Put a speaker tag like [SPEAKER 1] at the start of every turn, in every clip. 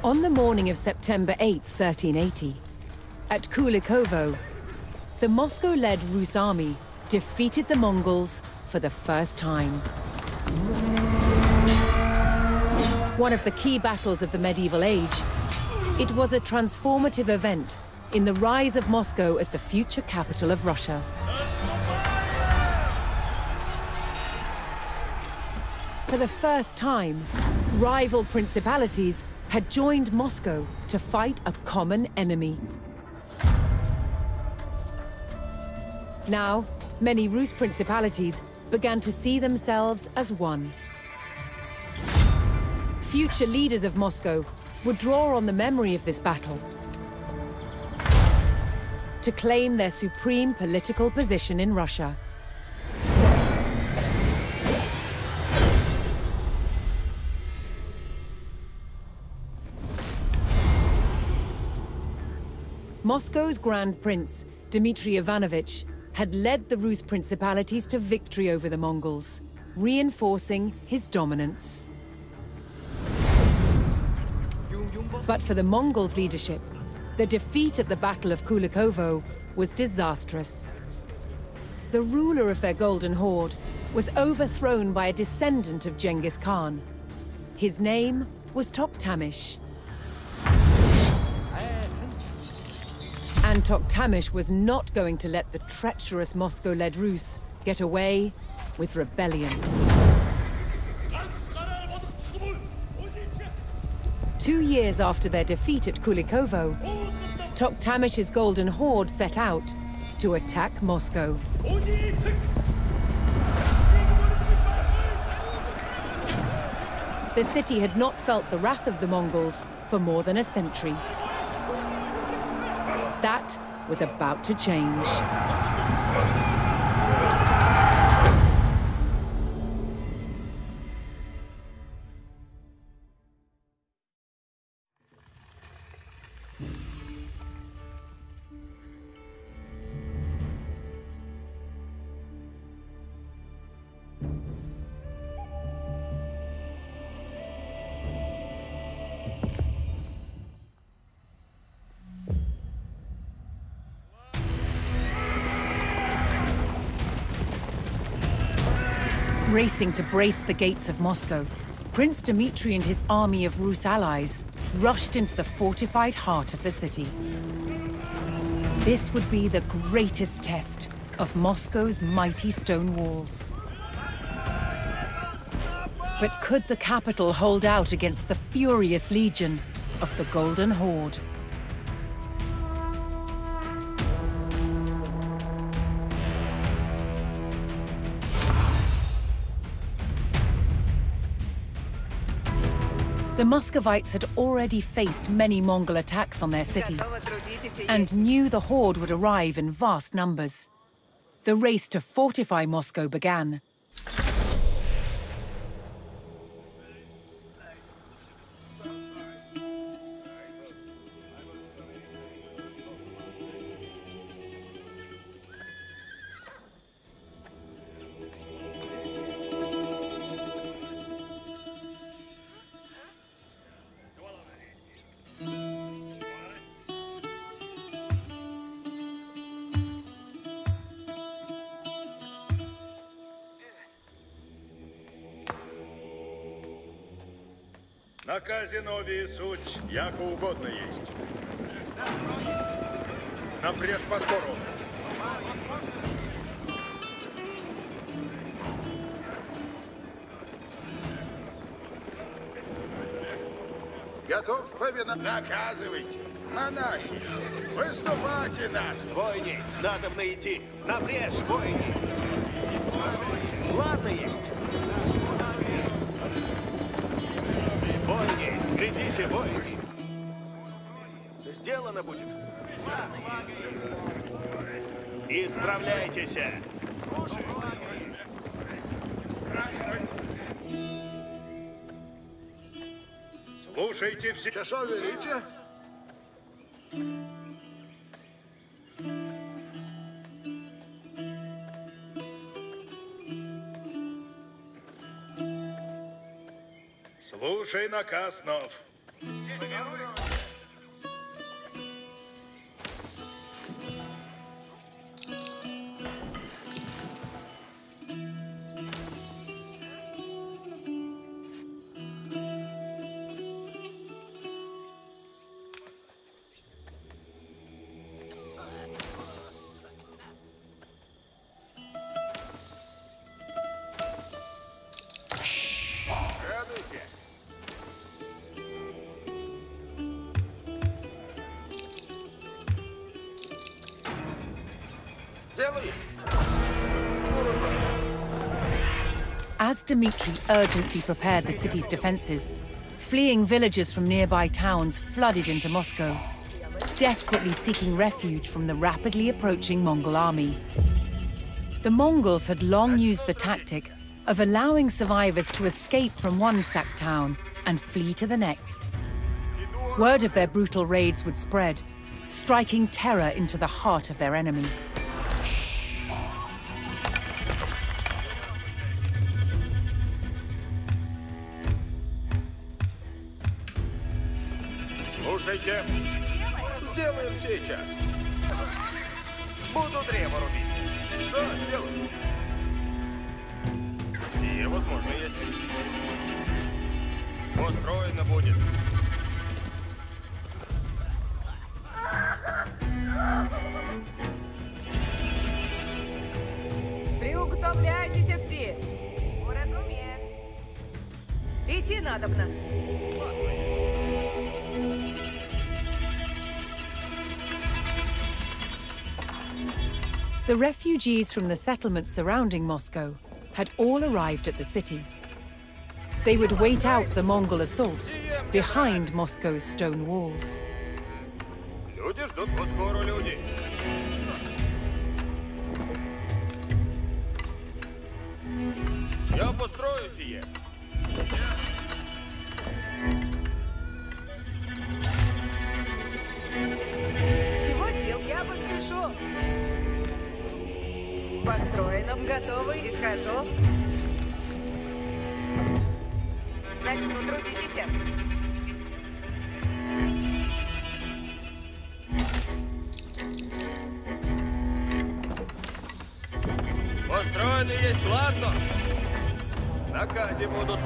[SPEAKER 1] On the morning of September 8, 1380, at Kulikovo, the Moscow-led Rus army defeated the Mongols for the first time. One of the key battles of the medieval age, it was a transformative event in the rise of Moscow as the future capital of Russia. For the first time, rival principalities had joined Moscow to fight a common enemy. Now, many Rus principalities began to see themselves as one. Future leaders of Moscow would draw on the memory of this battle to claim their supreme political position in Russia. Moscow's Grand Prince, Dmitry Ivanovich, had led the Rus principalities to victory over the Mongols, reinforcing his dominance. But for the Mongols' leadership, the defeat at the Battle of Kulikovo was disastrous. The ruler of their Golden Horde was overthrown by a descendant of Genghis Khan. His name was Toktamish. And Toktamish was not going to let the treacherous Moscow-led Rus get away with rebellion. 2 years after their defeat at Kulikovo, Toktamish's Golden Horde set out to attack Moscow. The city had not felt the wrath of the Mongols for more than a century. That was about to change. Racing to brace the gates of Moscow, Prince Dmitry and his army of Rus allies rushed into the fortified heart of the city. This would be the greatest test of Moscow's mighty stone walls. But could the capital hold out against the furious legion of the Golden Horde? The Muscovites had already faced many Mongol attacks on their city and knew the horde would arrive in vast numbers. The race to fortify Moscow began.
[SPEAKER 2] На казинове суть, яко угодно есть. Напрежь поскору. Готов победа? Наказывайте. Монахи, выступайте нас.
[SPEAKER 3] Бойни, надо идти. Напрежь, бойни. Ладно есть. Бойни, глядите, бойни. Сделано будет. Исправляйтесь.
[SPEAKER 2] Слушайте все.
[SPEAKER 3] Часов велите?
[SPEAKER 2] Слушай наказ, Нов.
[SPEAKER 1] As Dmitri urgently prepared the city's defenses, fleeing villagers from nearby towns flooded into Moscow, desperately seeking refuge from the rapidly approaching Mongol army. The Mongols had long used the tactic of allowing survivors to escape from one sacked town and flee to the next. Word of their brutal raids would spread, striking terror into the heart of their enemy.
[SPEAKER 3] Слушайте, сделаем сейчас. Буду древо рубить. Да, сделаю. Сие возможно, если... Устроено будет.
[SPEAKER 4] Приуготовляйтесь все. Уразумеет. Идти надобно.
[SPEAKER 1] The refugees from the settlements surrounding Moscow had all arrived at the city. They would wait out the Mongol assault behind Moscow's stone walls.
[SPEAKER 3] Люди ждут поскору, люди. Я построю сие.
[SPEAKER 4] Чего дел? Я поспешу. Построено, готово и схожу. Начну трудитесь.
[SPEAKER 3] Построены есть, ладно. На наказе будут.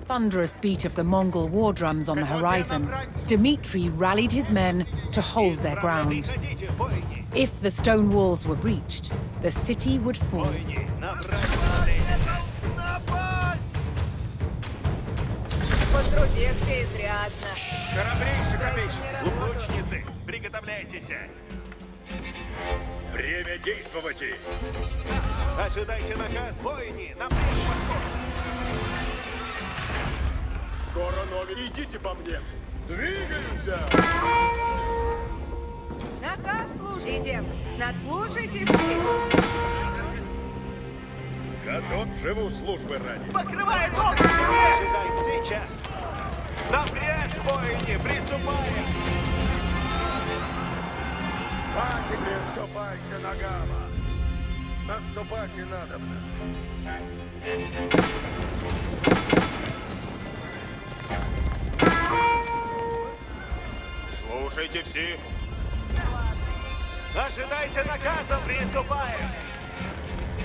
[SPEAKER 1] Thunderous beat of the Mongol war drums on the horizon, Dmitri rallied his men to hold their ground. If the stone walls were breached, the city would fall.
[SPEAKER 3] Лучницы, приготовляйтесь!
[SPEAKER 2] Время действовать!
[SPEAKER 3] Ожидайте наказ, бойни! На прежний
[SPEAKER 2] Скоро нови. Идите по мне. Двигаемся.
[SPEAKER 4] Наказ слушайте. Надслушайте все.
[SPEAKER 2] Готов. Живу службы ради.
[SPEAKER 3] Покрывай ногу! Ожидайте сейчас. Напрячь, бойни! Приступаем!
[SPEAKER 2] Спать и приступайте ногама. Наступать и надобно.
[SPEAKER 3] Слушайте все. Ожидайте наказа, приступаем.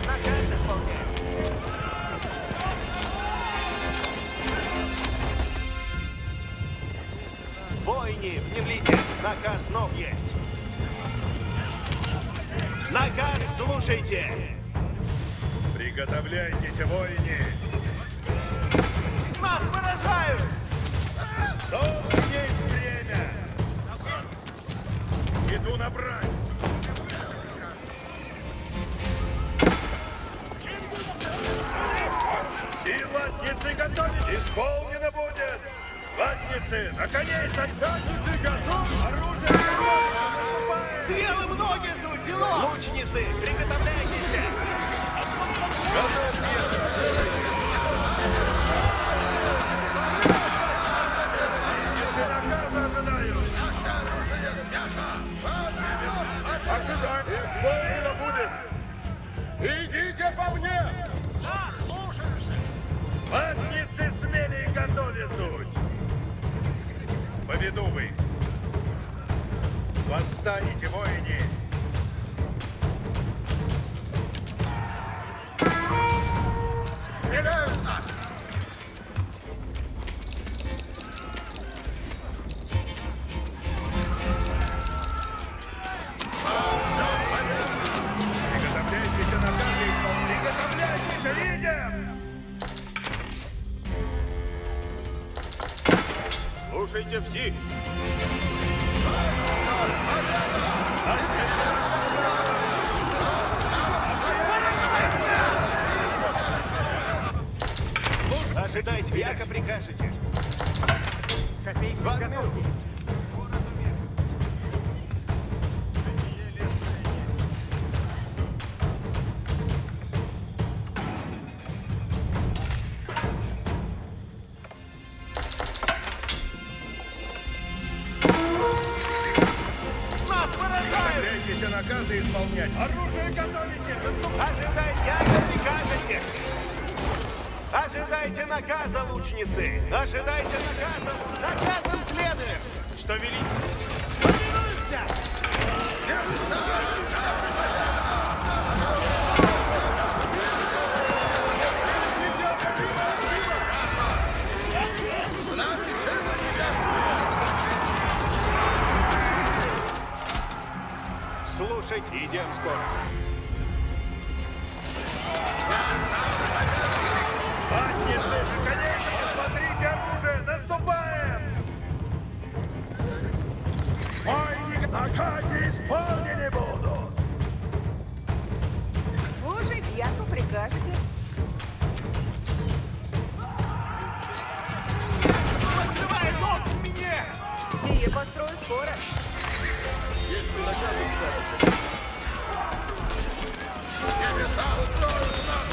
[SPEAKER 3] Наказ исполняем. Бойни, внемлите. Наказ нов есть. Наказ слушайте!
[SPEAKER 2] Приготовляйтесь, воине!
[SPEAKER 3] Нас поражают!
[SPEAKER 2] Долго есть время! Иду на брань! Силатницы готовы! Исполнено будет! Латницы, на коней садницы готовы! Оружие готово!
[SPEAKER 3] Стрелы многие сутило! Лучницы, приготовляйтесь!
[SPEAKER 2] Наказа ожидаю! Ожидаю! Исполнено будет! Идите по мне!
[SPEAKER 3] Да, слушаемся!
[SPEAKER 2] Латницы смели и готовы суть! Поведу вы! Восстанете, воине! Стреляют нас! Приготовляйтесь, наказы исполнить! Приготовляйтесь, видим!
[SPEAKER 3] Слушайте все! Ожидайте, яко прикажете. Ван Мюр.
[SPEAKER 2] Приготовляйтесь, наказы исполнять! Оружие готовите! Наступайте!
[SPEAKER 3] Ожидайте, яко прикажете. Ожидайте наказа, лучницы! Ожидайте наказа! Наказом следуем! Что велит? Повинуемся! Слушайте, идем скоро.
[SPEAKER 2] Латницы, наконец-то! Смотрите оружие! Наступаем! Мой наказы исполнены будут!
[SPEAKER 4] Слушайте, яко прикажете.
[SPEAKER 3] Открывай ног в мне!
[SPEAKER 4] Сие построю скоро.
[SPEAKER 2] Если наказы вставят. Небеса устроят нас!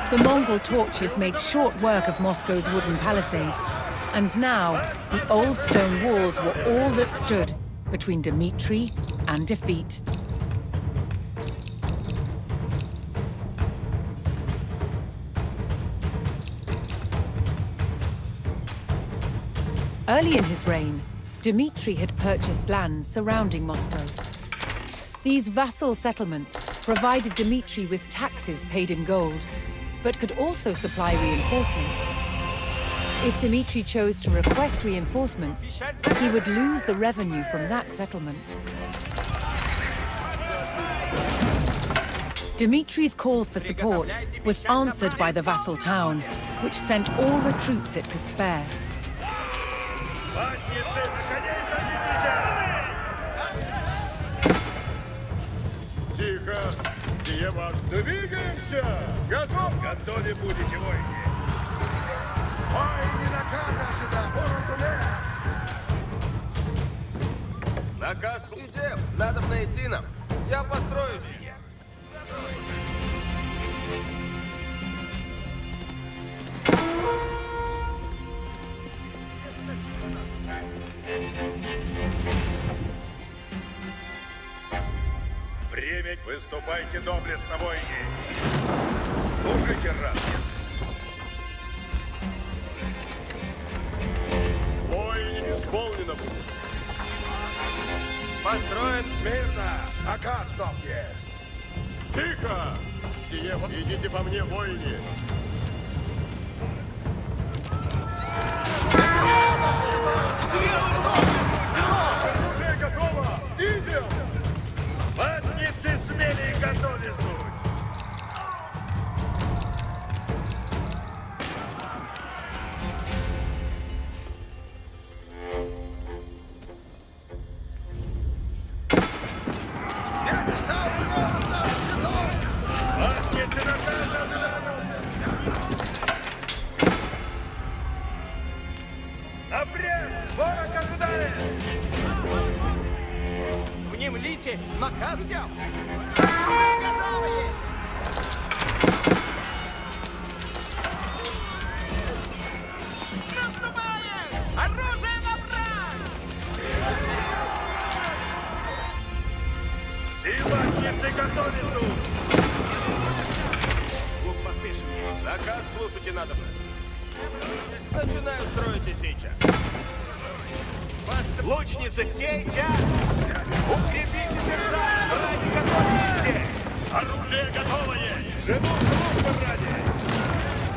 [SPEAKER 1] The Mongol torches made short work of Moscow's wooden palisades, and now the old stone walls were all that stood between Dmitri and defeat. Early in his reign, Dmitri had purchased lands surrounding Moscow. These vassal settlements provided Dmitri with taxes paid in gold, but could also supply reinforcements. If Dmitri chose to request reinforcements, he would lose the revenue from that settlement. Dmitri's call for support was answered by the vassal town, which sent all the troops it could spare.
[SPEAKER 2] Латницы, на коней садитесь! Тихо! Сие ваш. Двигаемся! Готов? Готовы будете, воины! Воины наказа ожидаем!
[SPEAKER 3] Наказ идем! Надо найти нам! Я построюсь!
[SPEAKER 2] Время! Выступайте доблестно, воины! Служите раз! Воины, исполнено будет!
[SPEAKER 3] Построен!
[SPEAKER 2] Смирно! Наказ на мне! Тихо! Сие, идите по мне, воины! Оружие готово! Идем! Ватницы смели и готовы суть!
[SPEAKER 3] Внемлите! Наказ ждем! Готовы есть! Наступаем! Оружие набрать!
[SPEAKER 2] Силатницы готовятся!
[SPEAKER 3] Лук поспешен. Заказ слушайте надо. Начинаю строить и сейчас. Лучницы, сейчас! Укрепите державу! Ради готовности!
[SPEAKER 2] Оружие готовое! Живу службы ради!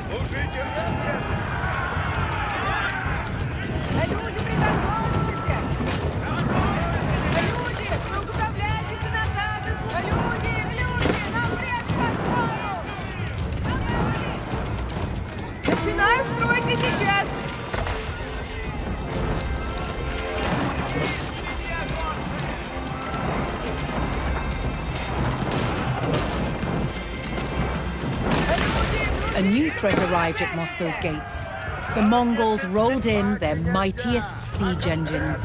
[SPEAKER 2] Служите ради!
[SPEAKER 4] Люди, приготовьтесь! Люди, управляйтесь и наказы! Люди, напрячь подпору! Начинаю строить и сейчас!
[SPEAKER 1] A new threat arrived at Moscow's gates. The Mongols rolled in their mightiest siege engines.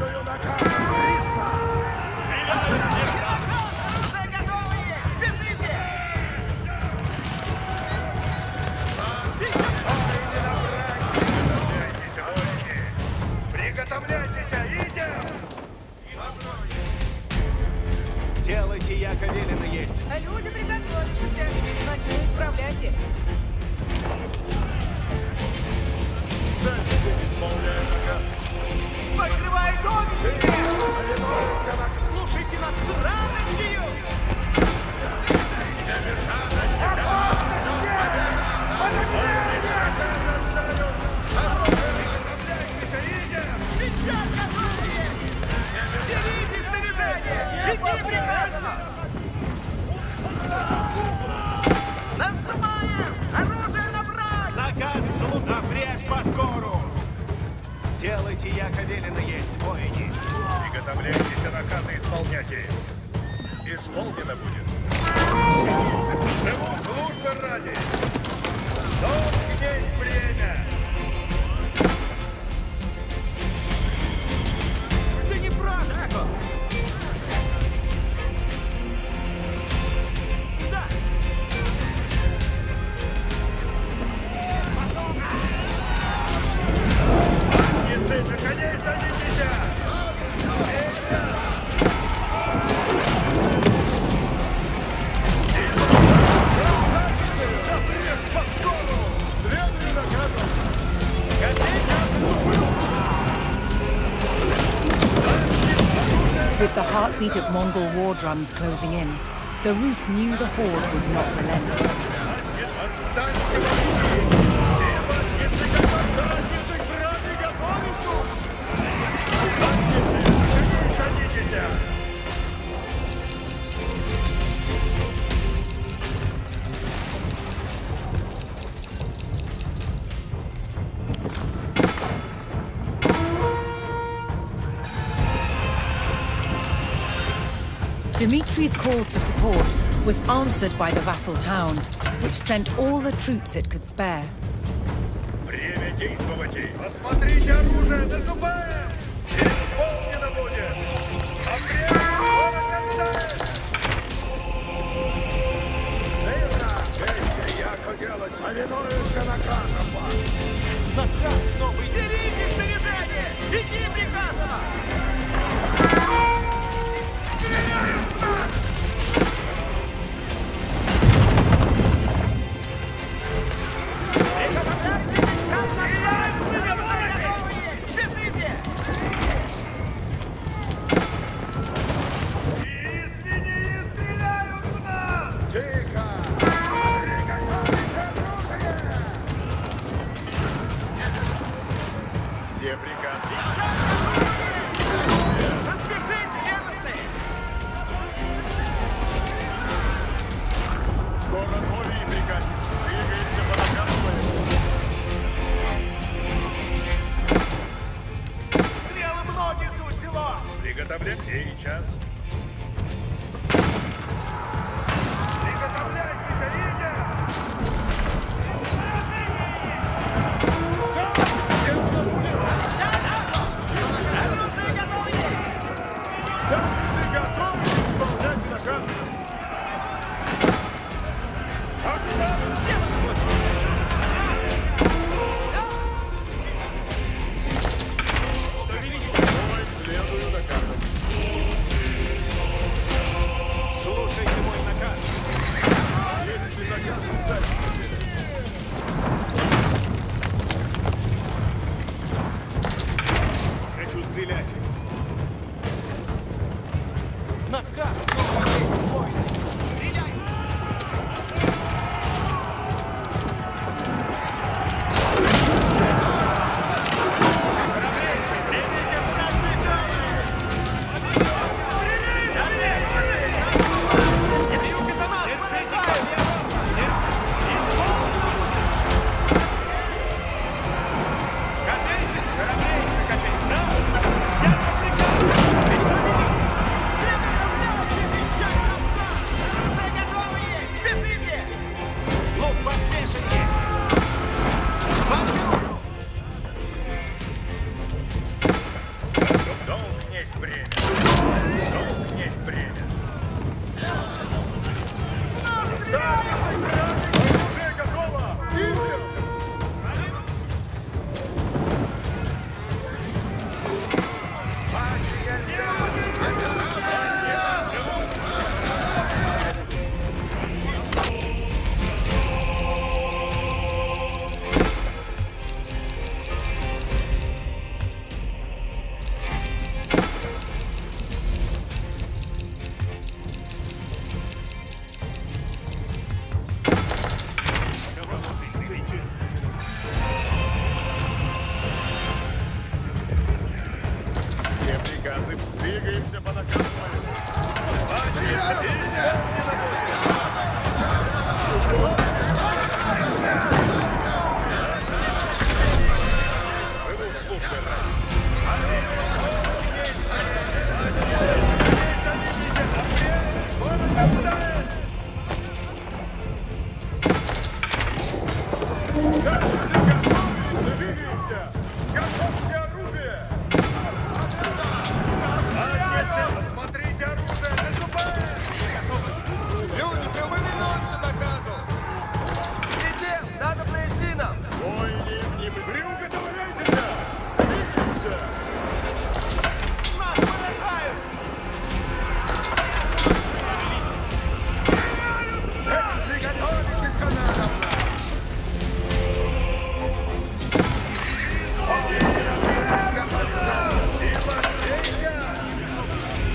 [SPEAKER 3] Делайте, яко велено есть.
[SPEAKER 4] Люди, приготовьтесь! Начну исправлять их.
[SPEAKER 3] Покрывай домики! Слушайте нас с радостью! Сейчас готовы! Берите снаряжение! Иди прекрасно! Наступаем! Оружие набрать! Наказ слуг напрячь поскору! Делайте, яко велено есть, воини.
[SPEAKER 2] Приготовляйтесь, наказы исполняйте. Исполнено будет. Живу службы ради. Долг есть время.
[SPEAKER 3] Ты не прав, Эко! Да!
[SPEAKER 2] Ватницы, наконец садитесь! Следуй наказом!
[SPEAKER 1] With the heartbeat of Mongol war drums closing in, the Rus knew the horde would not relent.
[SPEAKER 2] Останьте в оружии! Все ватницы готовы! Ватницы, наконец садитесь!
[SPEAKER 1] Dmitri's call for support was answered by the vassal town, which sent all the troops it could spare.
[SPEAKER 2] Время действовать! Посмотрите оружие! Наступаем! Исполнено будет! Обряд! Яко делать, повинуемся наказом вам!
[SPEAKER 3] Наказ новый! Берите снаряжение! Иди приказано!
[SPEAKER 2] Сейчас. Приготовляйтесь, Рига! Самцы готовы исполнять наказ!
[SPEAKER 3] Что видите?
[SPEAKER 2] Ой, следую наказам.
[SPEAKER 3] Слушайте мой наказ.
[SPEAKER 2] Если наказ дать
[SPEAKER 3] Хочу стрелять. Наказ снова есть бой. Стреляй! Храбрейший, примите страшные силы! Юга-то нас! Держите копья! Копейщик, храбрейший капитан! Я попрекаю! Вы что видите? Приготовляйте вещать расправ! Оружие готово есть! Бежите! Лук поспешен есть! Подъем!
[SPEAKER 2] долг есть время. Долг есть время. Оружие готово! Идем! Все приказы. Двигаемся по наказу. Двигаемся! Готовьте оружие! Смотрите оружие! Наступаем!
[SPEAKER 3] Люди, вы повинуются наказу! Идем! Надо пройти нам!
[SPEAKER 2] Воины, не приготовляйтесь! Двигаемся!
[SPEAKER 3] Нас поражают!
[SPEAKER 2] Приготовьтесь, надо!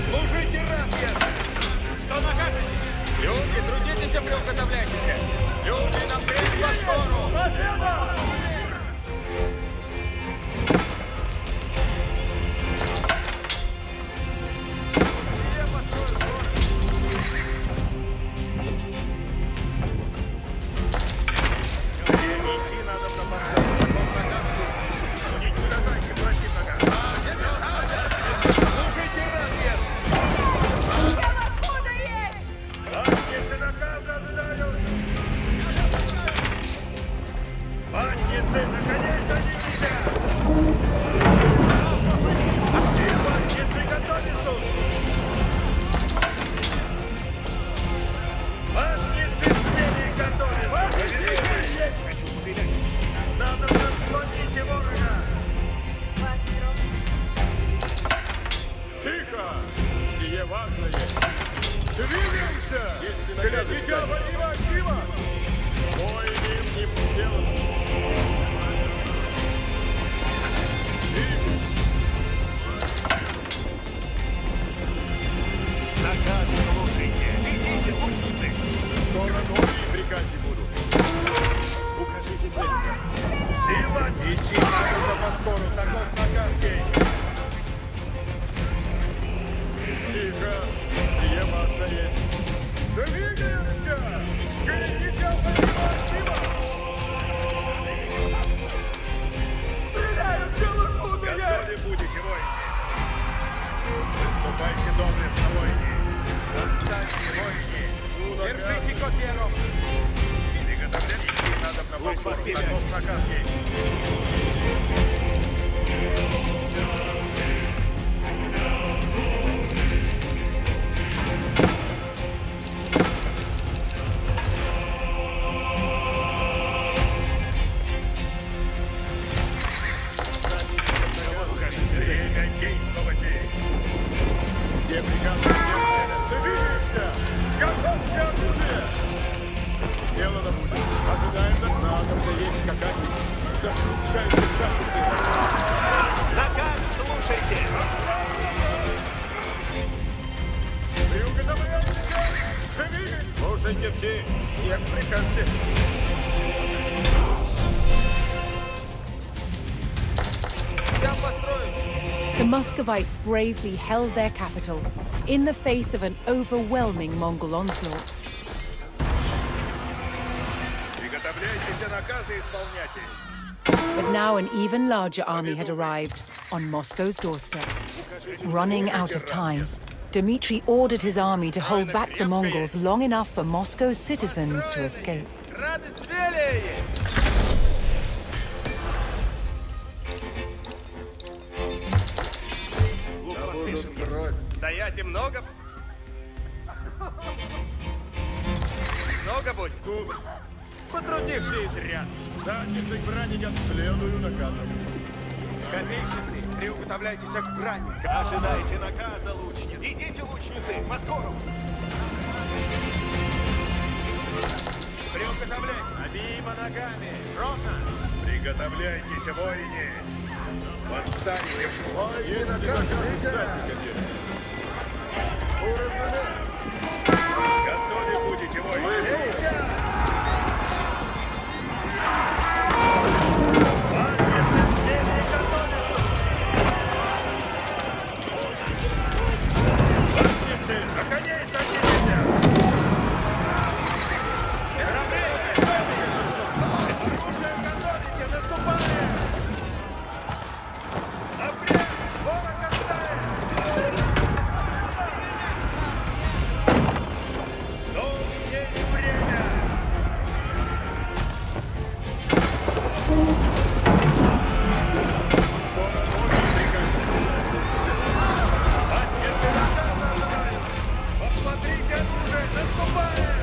[SPEAKER 2] Служите рабья!
[SPEAKER 3] Что накажете? Люди, трудитесь и приуготовляйтесь! Люди, на треть по скору!
[SPEAKER 2] Идти надо на поскору. Уничтожайте противника. Служите рабья!
[SPEAKER 4] Там откуда есть?
[SPEAKER 2] Платницы наказа ожидают! Платницы, наконец, садитесь! Все платницы готовятся! Платницы смели готовятся!
[SPEAKER 3] Хочу стрелять!
[SPEAKER 2] Надо расслабить ворога!
[SPEAKER 4] Мастер.
[SPEAKER 2] Тихо! Сие важное! Двигаемся! Глядите, аварива, актива! Бой им не сделан!
[SPEAKER 3] Наказ слушайте! Идите, лучницы!
[SPEAKER 2] Скоро новые приказы будут! Укажите цель! Сила! Идти надо по скору! Таков наказ есть! Тихо! Сие важно есть! Двигаемся! Глядите, аварива, актива! Стреляют, делают! Готовы будете, воины! Выступайте добрым!
[SPEAKER 3] поспешите.
[SPEAKER 2] Наказ есть. Время действовать. Все приказы сделаны. Двигаемся! Готовьте оружие! Сделано будет. Ожидаем доклада, где есть скакать. Запрещайте записи.
[SPEAKER 3] Наказ слушайте.
[SPEAKER 2] Приуготовляйте! Двигайтесь! Слушайте все. Всех прикажете.
[SPEAKER 3] Я построюсь.
[SPEAKER 1] The Muscovites bravely held their capital in the face of an overwhelming Mongol onslaught.
[SPEAKER 2] Приготовляйтесь, наказы исполняйте.
[SPEAKER 1] But now an even larger army had arrived on Moscow's doorstep. Running out of time, Dmitry ordered his army to hold back the Mongols long enough for Moscow's citizens to escape.
[SPEAKER 3] Радость велия есть. Стоять и много? Много будет? Потрудихся изрядно.
[SPEAKER 2] Задницей к брани я следую наказам.
[SPEAKER 3] Копейщицы, приуготовляйтесь к брани. Ожидайте наказа, лучницы. Идите, лучницы, по скору. Приуготовляйте. Обеими ногами. Ровно.
[SPEAKER 2] Приготовляйтесь, воине. Восстаньте. Есть наказ задника делать. Готовы будете, воине. На коней садитесь! Оружие готовите! Наступаем! Напрямик! Ворог отставим! Но есть время! Скоро ноги прикажут! Отец и наказан! Посмотрите, оружие! Наступаем!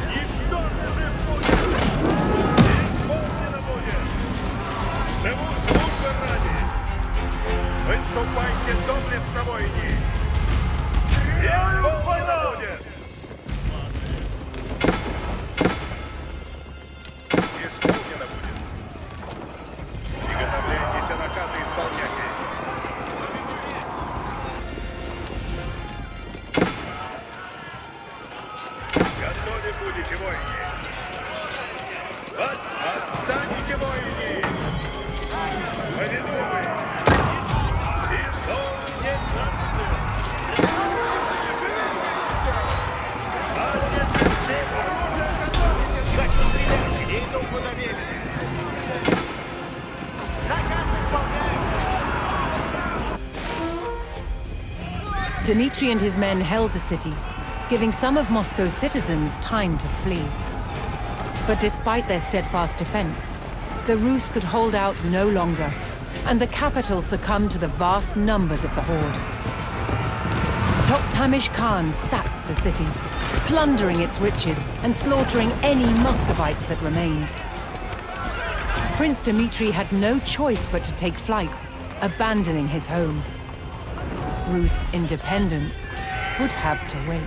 [SPEAKER 2] Никто не жив будет! Исполнено будет! Живу службы ради! Выступайте доблестно, воини! Исполнено будет! Исполнено будет! Приготовляйтесь, наказы исполняйте! Готовы будете, воини! Вот, восстаньте, воини! Поведу вы! Синтон не задницы! Отец и степь! Оружие готовите!
[SPEAKER 3] Хочу стрелять, не иду куда велено. Наказ исполняю.
[SPEAKER 1] Dmitry and his men held the city, giving some of Moscow's citizens time to flee. But despite their steadfast defense, the Rus could hold out no longer, and the capital succumbed to the vast numbers of the horde. Toktamish Khan sacked the city, plundering its riches and slaughtering any Muscovites that remained. Prince Dmitry had no choice but to take flight, abandoning his home. Rus' independence would have to wait.